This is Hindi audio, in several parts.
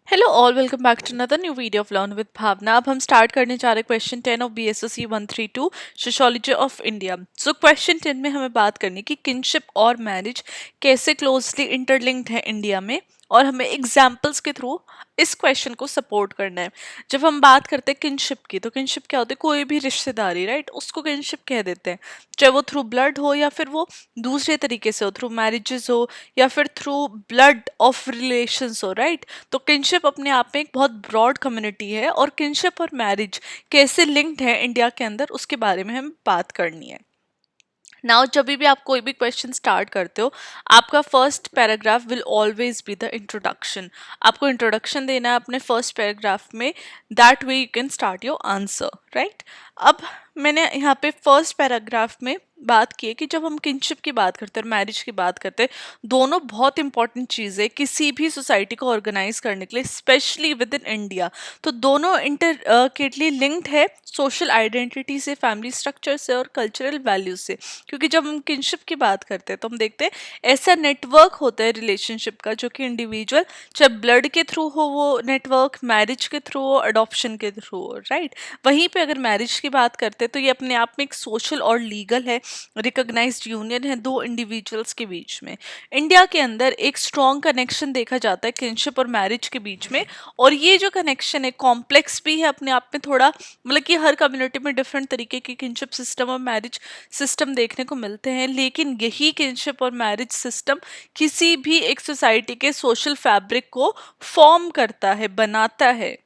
Hello all, welcome back to another new video of learn with Bhavna. अब हम स्टार्ट करने जा रहे हैं question 10 of BSSC 132 sociology of India. So question 10 में हमें बात करनी कि किनशिप और मैरिज कैसे क्लोजली इंटरलिंक्ड है इंडिया में, और हमें एग्जाम्पल्स के थ्रू इस क्वेश्चन को सपोर्ट करना है। जब हम बात करते हैं किनशिप की, तो किनशिप क्या होती है? कोई भी रिश्तेदारी, राइट, उसको किनशिप कह देते हैं। चाहे वो थ्रू ब्लड हो या फिर वो दूसरे तरीके से हो, थ्रू मैरिजेस हो या फिर थ्रू ब्लड ऑफ रिलेशंस हो, राइट। तो किनशिप अपने आप में एक बहुत ब्रॉड कम्युनिटी है, और किनशिप और मैरिज कैसे लिंक्ड है इंडिया के अंदर, उसके बारे में हमें बात करनी है। नाउ जब भी आप कोई भी क्वेश्चन स्टार्ट करते हो, आपका first paragraph will always be the introduction. आपको इंट्रोडक्शन देना है अपने फर्स्ट पैराग्राफ में, that way you can start your answer, right. अब मैंने यहाँ पे फर्स्ट पैराग्राफ में बात की है कि जब हम किनशिप की बात करते हैं और मैरिज की बात करते हैं, दोनों बहुत इंपॉर्टेंट चीज़ है किसी भी सोसाइटी को ऑर्गेनाइज करने के लिए, स्पेशली विद इन इंडिया। तो दोनों इंटरकेटली लिंक्ड है सोशल आइडेंटिटी से, फैमिली स्ट्रक्चर से और कल्चरल वैल्यूज से। क्योंकि जब हम किनशिप की बात करते हैं तो हम देखते हैं ऐसा नेटवर्क होता है रिलेशनशिप का, जो कि इंडिविजुअल चाहे ब्लड के थ्रू हो, वो नेटवर्क मैरिज के थ्रू हो, अडॉप्शन के थ्रू हो, राइट। वहीं पे अगर मैरिज की बात करते हैं तो ये अपने आप में एक सोशल और लीगल है, रिकॉग्नाइज्ड यूनियन है दो इंडिविजुअल्स के बीच में। इंडिया के अंदर एक स्ट्रॉन्ग कनेक्शन देखा जाता है किनशिप और मैरिज के बीच में, और ये जो कनेक्शन है कॉम्प्लेक्स भी है अपने आप में थोड़ा, मतलब कि हर कम्युनिटी में डिफरेंट तरीके के किनशिप सिस्टम और मैरिज सिस्टम देखने को मिलते हैं, लेकिन यही किनशिप और मैरिज सिस्टम किसी भी एक सोसाइटी के सोशल फैब्रिक को फॉर्म करता है, बनाता है,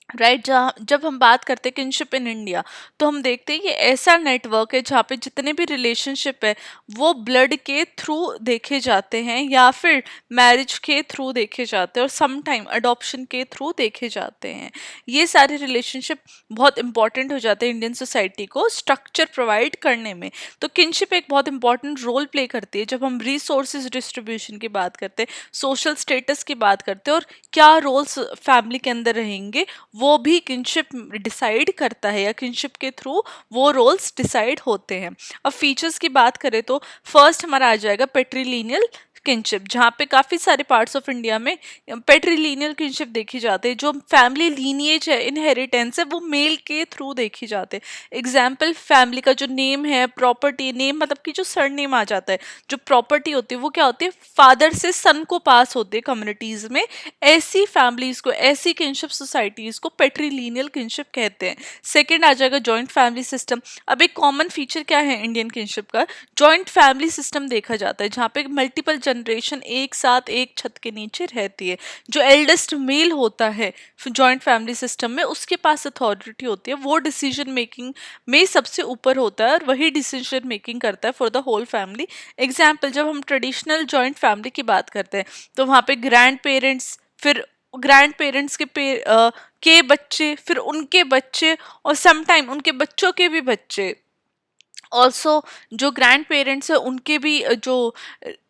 राइट। जहाँ जब हम बात करते हैं किनशिप इन इंडिया, तो हम देखते हैं ये ऐसा नेटवर्क है जहाँ पे जितने भी रिलेशनशिप है वो ब्लड के थ्रू देखे जाते हैं या फिर मैरिज के थ्रू देखे जाते हैं, और सम टाइम अडॉप्शन के थ्रू देखे जाते हैं। ये सारे रिलेशनशिप बहुत इंपॉर्टेंट हो जाते हैं इंडियन सोसाइटी को स्ट्रक्चर प्रोवाइड करने में। तो किनशिप एक बहुत इंपॉर्टेंट रोल प्ले करती है जब हम रिसोर्सेज डिस्ट्रीब्यूशन की बात करते हैं, सोशल स्टेटस की बात करते हैं, और क्या रोल्स फैमिली के अंदर रहेंगे वो भी किनशिप डिसाइड करता है, या किनशिप के थ्रू वो रोल्स डिसाइड होते हैं। अब फीचर्स की बात करें तो फर्स्ट हमारा आ जाएगा पेट्रीलिनियल किनशिप, जहाँ पे काफ़ी सारे पार्ट्स ऑफ इंडिया में पेट्रीलिनियल किनशिप देखी जाती है। जो फैमिली लीनिएज है, इनहेरिटेंस है, वो मेल के थ्रू देखी जाते हैं। एग्जाम्पल, फैमिली का जो नेम है, प्रॉपर्टी नेम मतलब कि जो सरनेम आ जाता है, जो प्रॉपर्टी होती है वो क्या होती है, फादर से सन को पास होती है कम्युनिटीज में। ऐसी फैमिलीज को, ऐसी किनशिप सोसाइटीज को पेट्रीलिनियल किनशिप कहते हैं। सेकंड आ जाएगा जॉइंट फैमिली सिस्टम। अब एक कॉमन फीचर क्या है इंडियन किनशिप का, जॉइंट फैमिली सिस्टम देखा जाता है, जहाँ पे मल्टीपल जनरेशन एक साथ एक छत के नीचे रहती है। जो एल्डेस्ट मेल होता है जॉइंट फैमिली सिस्टम में, उसके पास अथॉरिटी होती है, वो डिसीजन मेकिंग में सबसे ऊपर होता है और वही डिसीजन मेकिंग करता है for the whole family. Example, जब हम ट्रेडिशनल जॉइंट फैमिली की बात करते हैं तो वहाँ पे ग्रैंड पेरेंट्स, फिर ग्रैंड पेरेंट्स के बच्चे, फिर उनके बच्चे, और समटाइम उनके बच्चों के भी बच्चे। ऑल्सो जो ग्रैंड पेरेंट्स है उनके भी जो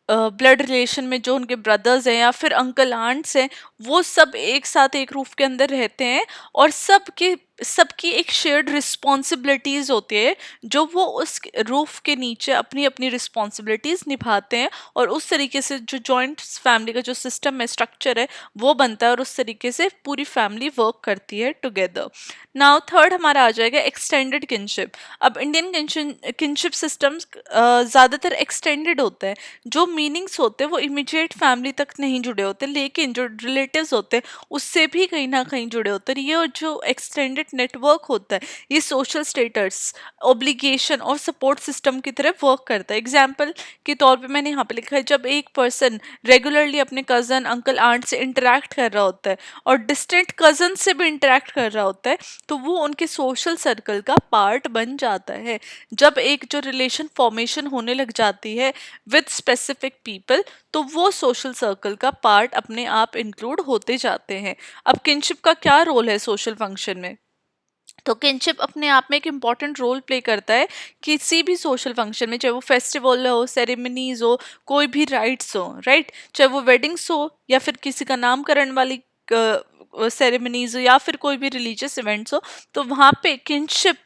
ब्लड रिलेशन में जो उनके ब्रदर्स हैं या फिर अंकल आंट्स हैं, वो सब एक साथ एक रूफ के अंदर रहते हैं, और सबकी एक शेयर्ड रिस्पॉन्सिबिलिटीज होती है, जो वो उस रूफ के नीचे अपनी अपनी रिस्पॉन्सिबिलिटीज निभाते हैं, और उस तरीके से जो जॉइंट फैमिली का जो सिस्टम है, स्ट्रक्चर है, वो बनता है, और उस तरीके से पूरी फैमिली वर्क करती है टुगेदर। नाउ थर्ड हमारा आ जाएगा एक्सटेंडेड किनशिप। अब इंडियन किनशिप सिस्टम्स ज़्यादातर एक्सटेंडेड होते हैं। जो मीनिंग्स होते हैं वो इमीडिएट फैमिली तक नहीं जुड़े होते, लेकिन जो रिलेटिव्स होते हैं उससे भी कहीं ना कहीं जुड़े होते हैं। ये और जो एक्सटेंडेड नेटवर्क होता है, ये सोशल स्टेटस, ऑब्लिगेशन और सपोर्ट सिस्टम की तरह वर्क करता है। एग्जाम्पल के तौर पे मैंने यहाँ पे लिखा है, जब एक पर्सन रेगुलरली अपने कज़न, अंकल, आंट से इंटरेक्ट कर रहा होता है और डिस्टेंट कज़न से भी इंटरेक्ट कर रहा होता है, तो वो उनके सोशल सर्कल का पार्ट बन जाता है। जब एक जो रिलेशन फॉर्मेशन होने लग जाती है विद स्पेसिफिक पीपल, तो वो सोशल सर्कल का पार्ट अपने आप इंक्लूड होते जाते हैं। अब किनशिप का क्या रोल है सोशल फंक्शन में? तो किनशिप अपने आप में एक इम्पॉर्टेंट रोल प्ले करता है किसी भी सोशल फंक्शन में, चाहे वो फेस्टिवल हो, सेरेमनीज हो, कोई भी राइट्स हो, राइट। चाहे वो वेडिंग्स हो या फिर किसी का नामकरण वाली सेरेमनीज हो या फिर कोई भी रिलीजियस इवेंट्स हो, तो वहाँ पे किनशिप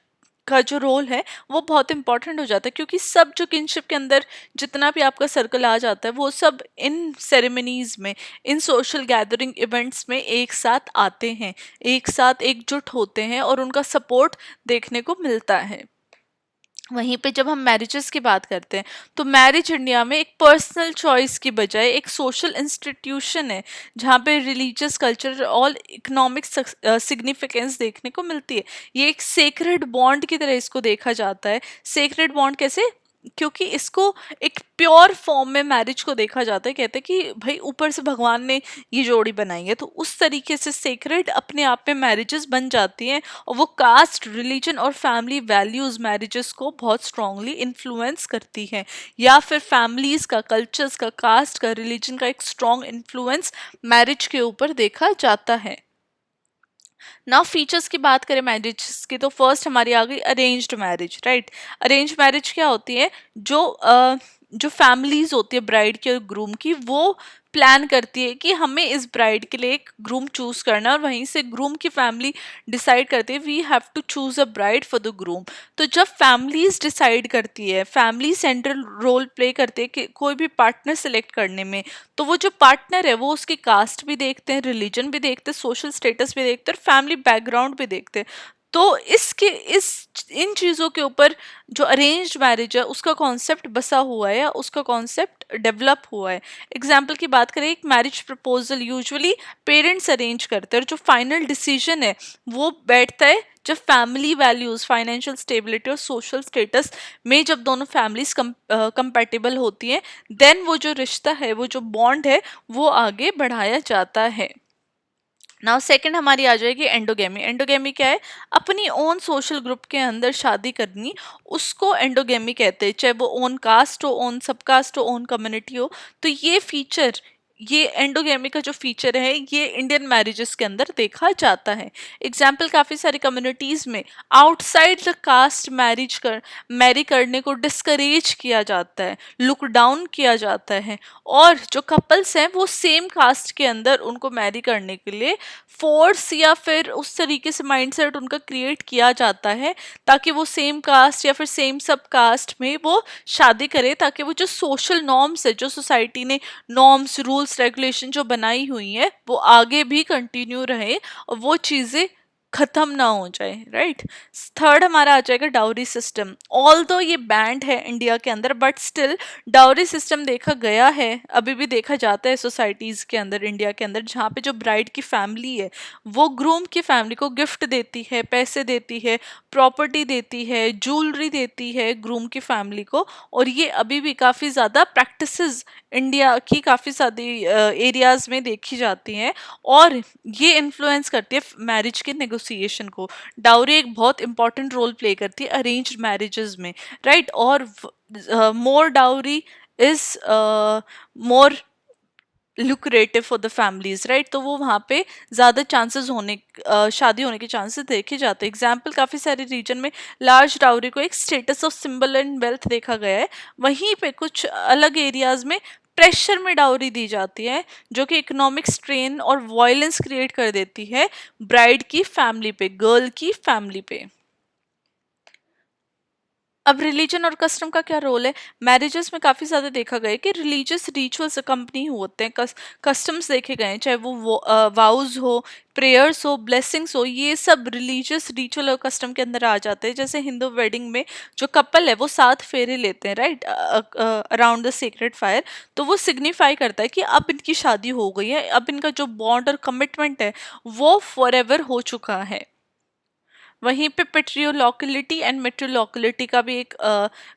का जो रोल है वो बहुत इंपॉर्टेंट हो जाता है, क्योंकि सब जो किनशिप के अंदर जितना भी आपका सर्कल आ जाता है वो सब इन सेरेमनीज में, इन सोशल गैदरिंग इवेंट्स में एक साथ आते हैं, एक साथ एकजुट होते हैं और उनका सपोर्ट देखने को मिलता है। वहीं पे जब हम मैरिजेस की बात करते हैं तो मैरिज इंडिया में एक पर्सनल चॉइस की बजाय एक सोशल इंस्टीट्यूशन है, जहाँ पे रिलीजियस कल्चर और इकोनॉमिक सिग्निफिकेंस देखने को मिलती है। ये एक सेक्रेड बॉन्ड की तरह इसको देखा जाता है। सेक्रेड बॉन्ड कैसे? क्योंकि इसको एक प्योर फॉर्म में मैरिज को देखा जाता है। कहते हैं कि भाई ऊपर से भगवान ने ये जोड़ी बनाई है, तो उस तरीके से सेक्रेड अपने आप में मैरिजेस बन जाती हैं। और वो कास्ट, रिलीजन और फैमिली वैल्यूज मैरिजेस को बहुत स्ट्रांगली इन्फ्लुएंस करती हैं, या फिर फैमिलीज का, कल्चर्स का, कास्ट का, रिलीजन का एक स्ट्रॉन्ग इन्फ्लुएंस मैरिज के ऊपर देखा जाता है। नाउ फीचर्स की बात करें मैरिज की, तो फर्स्ट हमारी आ गई arranged marriage, right. Arrange marriage क्या होती है? जो फैमिलीज होती है ब्राइड की और ग्रूम की, वो प्लान करती है कि हमें इस ब्राइड के लिए एक ग्रूम चूज करना है, और वहीं से ग्रूम की फैमिली डिसाइड करती है we have to choose a bride for the groom. तो जब फैमिलीज डिसाइड करती है, फैमिली सेंट्रल रोल प्ले करती है कि कोई भी पार्टनर सेलेक्ट करने में, तो वो जो पार्टनर है वो उसकी कास्ट भी देखते हैं, रिलीजन भी देखते हैं, सोशल स्टेटस भी देखते हैं और फैमिली बैकग्राउंड भी देखते हैं। तो इसके इस इन चीज़ों के ऊपर जो अरेंज्ड मैरिज है उसका कॉन्सेप्ट बसा हुआ है, या उसका कॉन्सेप्ट डेवलप हुआ है। एग्जाम्पल की बात करें, एक marriage proposal usually parents arrange करते हैं, और जो फाइनल डिसीजन है वो बैठता है जब फैमिली वैल्यूज, फाइनेंशियल स्टेबिलिटी और सोशल स्टेटस में जब दोनों फैमिलीज कंपैटिबल होती हैं, देन वो जो रिश्ता है, वो जो बॉन्ड है, वो आगे बढ़ाया जाता है। नाउ सेकंड हमारी आ जाएगी एंडोगेमी। एंडोगेमी क्या है? अपनी ओन सोशल ग्रुप के अंदर शादी करनी, उसको एंडोगेमी कहते हैं। चाहे वो ओन कास्ट हो, ओन सब कास्ट हो, ओन कम्युनिटी हो। तो ये फीचर, ये एंडोगेमी का जो फीचर है, ये इंडियन मैरिजेस के अंदर देखा जाता है। एग्जाम्पल, काफ़ी सारी कम्युनिटीज़ में आउटसाइड द कास्ट मैरी करने को डिस्करेज किया जाता है, लुक डाउन किया जाता है। और जो कपल्स हैं वो सेम कास्ट के अंदर उनको मैरी करने के लिए फोर्स या फिर उस तरीके से माइंडसेट उनका क्रिएट किया जाता है, ताकि वो सेम कास्ट या फिर सेम सब कास्ट में वो शादी करे, ताकि वो जो सोशल नॉर्म्स है, जो सोसाइटी ने नॉर्म्स, रूल्स, रेगुलेशन जो बनाई हुई है, वो आगे भी कंटिन्यू रहे और वो चीज़ें खत्म ना हो जाए, राइट। थर्ड हमारा आ जाएगा डाउरी सिस्टम। ऑल दो ये बैंड है इंडिया के अंदर, बट स्टिल डाउरी सिस्टम देखा गया है, अभी भी देखा जाता है सोसाइटीज़ के अंदर, इंडिया के अंदर, जहाँ पे जो ब्राइड की फैमिली है वो ग्रूम की फैमिली को गिफ्ट देती है, पैसे देती है, प्रॉपर्टी देती है, ज्वेलरी देती है ग्रूम की फैमिली को। और ये अभी भी काफ़ी ज़्यादा प्रैक्टिसेस इंडिया की काफ़ी सारी एरियाज़ में देखी जाती हैं, और ये इन्फ्लुएंस करती है मैरिज के नेगोशिएशन को। डाउरी एक बहुत इंपॉर्टेंट रोल प्ले करती है अरेंज्ड मैरिजेस में, राइट। और more dowry is more lucrative for the families, right. तो वो वहाँ पे ज़्यादा चांसेस होने, शादी होने के चांसेस देखे जाते हैं। एग्जाम्पल, काफ़ी सारे रीजन में लार्ज डाउरी को एक status of symbol and wealth देखा गया है। वहीं पे कुछ अलग एरियाज में प्रेशर में डाउरी दी जाती है, जो कि इकोनॉमिक स्ट्रेन और वायलेंस क्रिएट कर देती है ब्राइड की फैमिली पे, गर्ल की फैमिली पे। अब रिलीजन और कस्टम का क्या रोल है? मैरिजेस में काफ़ी ज़्यादा देखा गया है कि रिलीजियस रिचुअल्स अकम्पनी होते हैं, कस्टम्स देखे गए हैं, चाहे वो वाउज हो, प्रेयर्स हो, ब्लेसिंग्स हो, ये सब रिलीजियस रिचुअल और कस्टम के अंदर आ जाते हैं। जैसे हिंदू वेडिंग में जो कपल है वो 7 फेरे लेते हैं, right, around the sacred fire. तो वो सिग्निफाई करता है कि अब इनकी शादी हो गई है, अब इनका जो बॉन्ड और कमिटमेंट है वो फॉरएवर हो चुका है। वहीं पे पेट्रियोलॉकिलिटी एंड मेट्रियोलॉकिलिटी का भी एक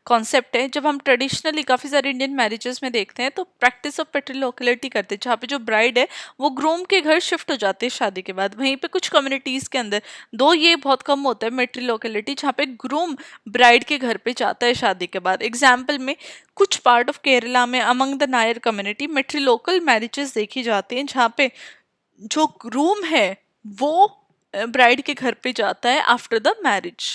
कॉन्सेप्ट है। जब हम ट्रेडिशनली काफ़ी सारे इंडियन मैरिजेस में देखते हैं तो प्रैक्टिस ऑफ पेट्रियोलॉकिलिटी करते हैं, जहाँ पे जो ब्राइड है वो ग्रूम के घर शिफ्ट हो जाती है शादी के बाद। वहीं पे कुछ कम्युनिटीज़ के अंदर, दो ये बहुत कम होता है मेट्रियोलॉकिलिटी, जहाँ पे ग्रूम ब्राइड के घर पे जाता है शादी के बाद। एग्जाम्पल में कुछ पार्ट ऑफ केरला में among the Nair community matrilocal marriages देखी जाती हैं, जहाँ पे जो ग्रूम है वो ब्राइड के घर पे जाता है आफ्टर द मैरिज।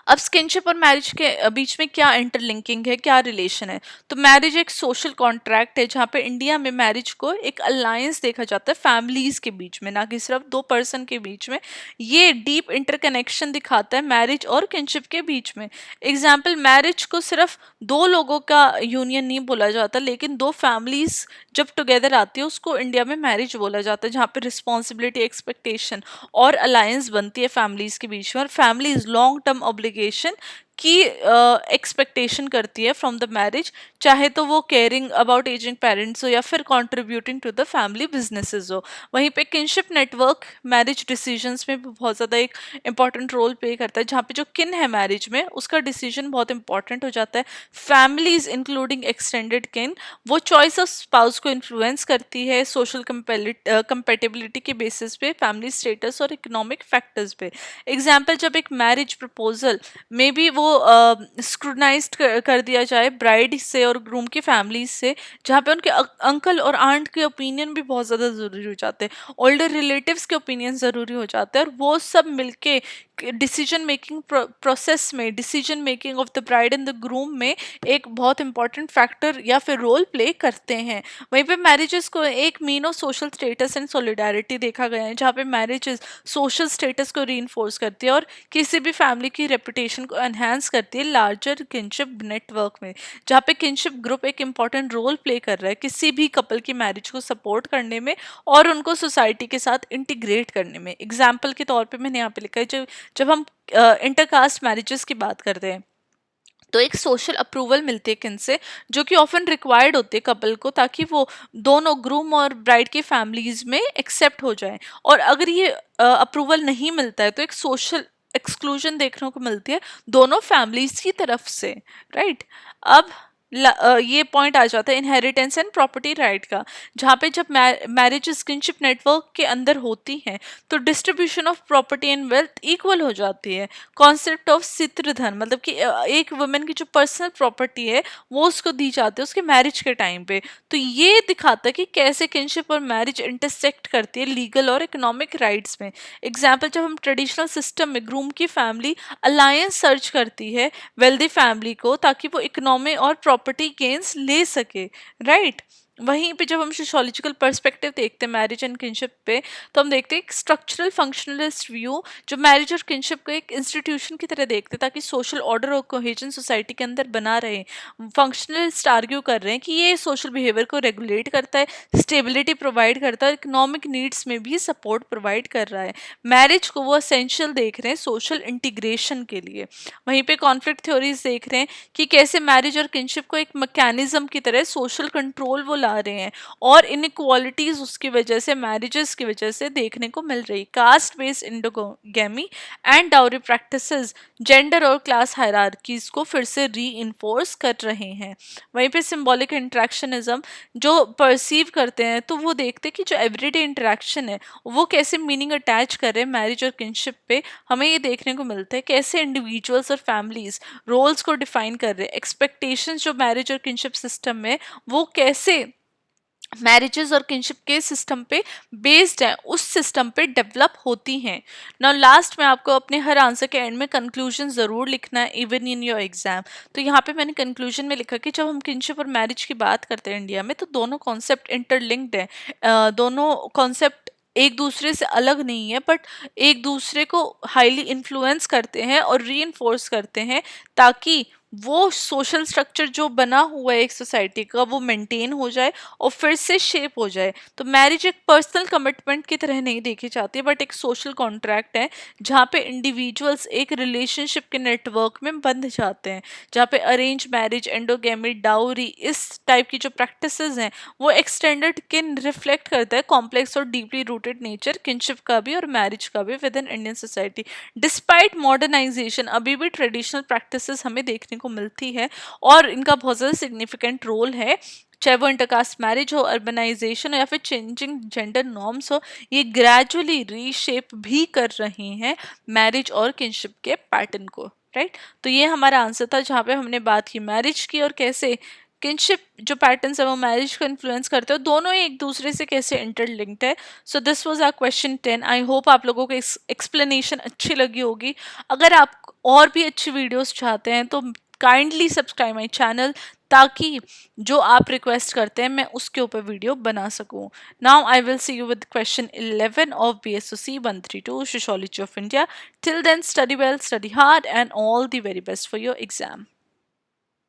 अब स्किनशिप और मैरिज के बीच में क्या इंटरलिंकिंग है, क्या रिलेशन है? तो मैरिज एक सोशल कॉन्ट्रैक्ट है जहाँ पे इंडिया में मैरिज को एक अलायंस देखा जाता है फैमिलीज के बीच में, ना कि सिर्फ दो पर्सन के बीच में। ये डीप इंटरकनेक्शन दिखाता है मैरिज और किनशिप के बीच में। एग्जाम्पल, मैरिज को सिर्फ दो लोगों का यूनियन नहीं बोला जाता, लेकिन दो फैमिलीज जब टुगेदर आती है उसको इंडिया में मैरिज बोला जाता है, जहाँ पे रिस्पॉन्सिबिलिटी, एक्सपेक्टेशन और अलायंस बनती है फैमिलीज के बीच में, और फैमिलीज लॉन्ग टर्म ऑब्लिगेशन की एक्सपेक्टेशन करती है फ्रॉम द मैरिज, चाहे तो वो केयरिंग अबाउट एजिंग पेरेंट्स हो या फिर contributing to the family businesses हो। वहीं पे किनशिप नेटवर्क मैरिज डिसीजंस में भी बहुत ज़्यादा एक इंपॉर्टेंट रोल प्ले करता है, जहाँ पे जो किन है मैरिज में उसका डिसीजन बहुत इंपॉर्टेंट हो जाता है। फैमिलीज इंक्लूडिंग एक्सटेंडेड किन वो चॉइस ऑफ स्पाउस को इन्फ्लुएंस करती है सोशल कंपेटेबिलिटी के बेसिस पे, फैमिली स्टेटस और इकोनॉमिक फैक्टर्स पे। एग्जाम्पल, जब एक मैरिज प्रपोजल मे बी वो स्क्रूटनाइज कर दिया जाए ब्राइड से और ग्रूम की फैमिली से, जहाँ पे उनके अंकल और आंट के ओपिनियन भी बहुत ज़्यादा ज़रूरी हो जाते हैं, ओल्डर रिलेटिव्स के ओपिनियन ज़रूरी हो जाते हैं, और वो सब मिलके डिसीजन मेकिंग प्रोसेस में, decision making of the bride and the groom में एक बहुत इंपॉर्टेंट फैक्टर या फिर रोल प्ले करते हैं। वहीं पे मैरिजेस को एक mean of social status and solidarity देखा गया है, जहाँ पे मैरिजेस सोशल स्टेटस को रीइंफोर्स करती है और किसी भी फैमिली की रेपुटेशन को एनहांस करती है लार्जर किनशिप नेटवर्क में, जहाँ पे किनशिप ग्रुप एक इंपॉर्टेंट रोल प्ले कर रहा है किसी भी कपल की मैरिज को सपोर्ट करने में और उनको सोसाइटी के साथ इंटीग्रेट करने में। एग्जाम्पल के तौर पे मैंने यहाँ पे लिखा है, जब हम इंटरकास्ट मैरिजेस की बात करते हैं तो एक सोशल अप्रूवल मिलती है किनसे, जो कि ऑफन रिक्वायर्ड होती है कपल को, ताकि वो दोनों ग्रूम और ब्राइड की फैमिलीज में एक्सेप्ट हो जाए। और अगर ये अप्रूवल नहीं मिलता है तो एक सोशल एक्सक्लूजन देखने को मिलती है दोनों फैमिलीज की तरफ से, राइट। अब ये पॉइंट आ जाता है इनहेरिटेंस एंड प्रॉपर्टी राइट का, जहाँ पे जब मैरिज स्किनशिप नेटवर्क के अंदर होती है तो distribution of property and wealth equal हो जाती है। कॉन्सेप्ट ऑफ सित्रधन, मतलब कि एक वुमेन की जो पर्सनल प्रॉपर्टी है वो उसको दी जाती है उसके मैरिज के टाइम पे। तो ये दिखाता है कि कैसे किनशिप और मैरिज इंटरसेक्ट करती है लीगल और इकोनॉमिक राइट्स में। एग्जाम्पल, जब हम ट्रेडिशनल सिस्टम में ग्रूम की फैमिली अलायंस सर्च करती है वेल्दी फैमिली को, ताकि वो इकोनॉमी और प्रॉपर्टी गेन्स ले सके, राइट। वहीं पे जब हम सोशोलॉजिकल पर्सपेक्टिव देखते हैं मैरिज एंड किनशिप पे, तो हम देखते हैं एक स्ट्रक्चरल फंक्शनलिस्ट व्यू जो मैरिज और किनशिप को एक इंस्टीट्यूशन की तरह देखते हैं ताकि सोशल ऑर्डर और कोहेजन सोसाइटी के अंदर बना रहे। फंक्शनलिस्ट आर्ग्यू कर रहे हैं कि ये सोशल बिहेवियर को रेगुलेट करता है, स्टेबिलिटी प्रोवाइड करता है, इकोनॉमिक नीड्स में भी सपोर्ट प्रोवाइड कर रहा है। मैरिज को वो असेंशियल देख रहे हैं सोशल इंटीग्रेशन के लिए। वहीं पे कॉन्फ्लिक्ट थ्योरीज देख रहे हैं कि कैसे मैरिज और किनशिप को एक मैकेनिज्म की तरह सोशल कंट्रोल वो ला रहे हैं, और इनइक्वालिटीज उसकी वजह से, मैरिजेस की वजह से देखने को मिल रही। Caste based endogamy and dowry practices gender और क्लास हायरार्कीज को फिर से री इन्फोर्स कर रहे हैं। वहीं पे सिंबॉलिक इंट्रैक्शनिज्म जो परसीव करते हैं तो वो देखते हैं कि जो एवरीडे इंटरेक्शन है वो कैसे मीनिंग अटैच कर रहे हैं मैरिज और किनशिप पे। हमें ये देखने को मिलता है कैसे इंडिविजुअल्स और फैमिलीज रोल्स को डिफाइन कर रहे हैं, एक्सपेक्टेशंस जो मैरिज और किनशिप सिस्टम में वो कैसे मैरिजेस और किनशिप के सिस्टम पे बेस्ड है, उस सिस्टम पे डेवलप होती हैं। नाउ लास्ट में आपको अपने हर आंसर के एंड में कंक्लूजन ज़रूर लिखना है इवन इन योर एग्जाम। तो यहाँ पे मैंने कंक्लूजन में लिखा कि जब हम किनशिप और मैरिज की बात करते हैं इंडिया में तो दोनों कॉन्सेप्ट इंटरलिंक्ड है। दोनों कॉन्सेप्ट एक दूसरे से अलग नहीं है, बट एक दूसरे को हाईली इन्फ्लुएंस करते हैं और री करते हैं, ताकि वो सोशल स्ट्रक्चर जो बना हुआ है एक सोसाइटी का वो मेंटेन हो जाए और फिर से शेप हो जाए। तो मैरिज एक पर्सनल कमिटमेंट की तरह नहीं देखी जाती, बट एक सोशल कॉन्ट्रैक्ट है जहाँ पे इंडिविजुअल्स एक रिलेशनशिप के नेटवर्क में बंध जाते हैं, जहाँ पे अरेंज मैरिज, एंडोगेमी, डाउरी, इस टाइप की जो प्रैक्टिसेस हैं वो एक्सटेंडेड किन रिफ्लेक्ट करता है कॉम्प्लेक्स और डीपली रूटेड नेचर किनशिप का भी और मैरिज का भी within Indian society. Despite modernisation अभी भी ट्रेडिशनल प्रैक्टिसेस हमें देखने को मिलती है और इनका बहुत ज़्यादा सिग्निफिकेंट रोल है, चाहे वो इंटरकास्ट मैरिज हो, अर्बनाइजेशन हो या फिर चेंजिंग जेंडर नॉर्म्स हो, ये ग्रेजुअली रीशेप भी कर रही हैं मैरिज और किनशिप के पैटर्न को, राइट। तो ये हमारा आंसर था जहाँ पे हमने बात की मैरिज की और कैसे किनशिप जो पैटर्न्स है वो मैरिज को इन्फ्लुएंस करते हो, दोनों ही एक दूसरे से कैसे इंटरलिंक्ड है। So this was our question 10। I hope आप लोगों को एक्सप्लेनेशन अच्छी लगी होगी। अगर आप और भी अच्छी वीडियोस चाहते हैं तो काइंडली सब्सक्राइब माई चैनल, ताकि जो आप रिक्वेस्ट करते हैं मैं उसके ऊपर वीडियो बना सकूं। Now I will see you with question 11 of BSOC 132 Sociology of India. Till then, study well, study hard, and all the very best for your exam.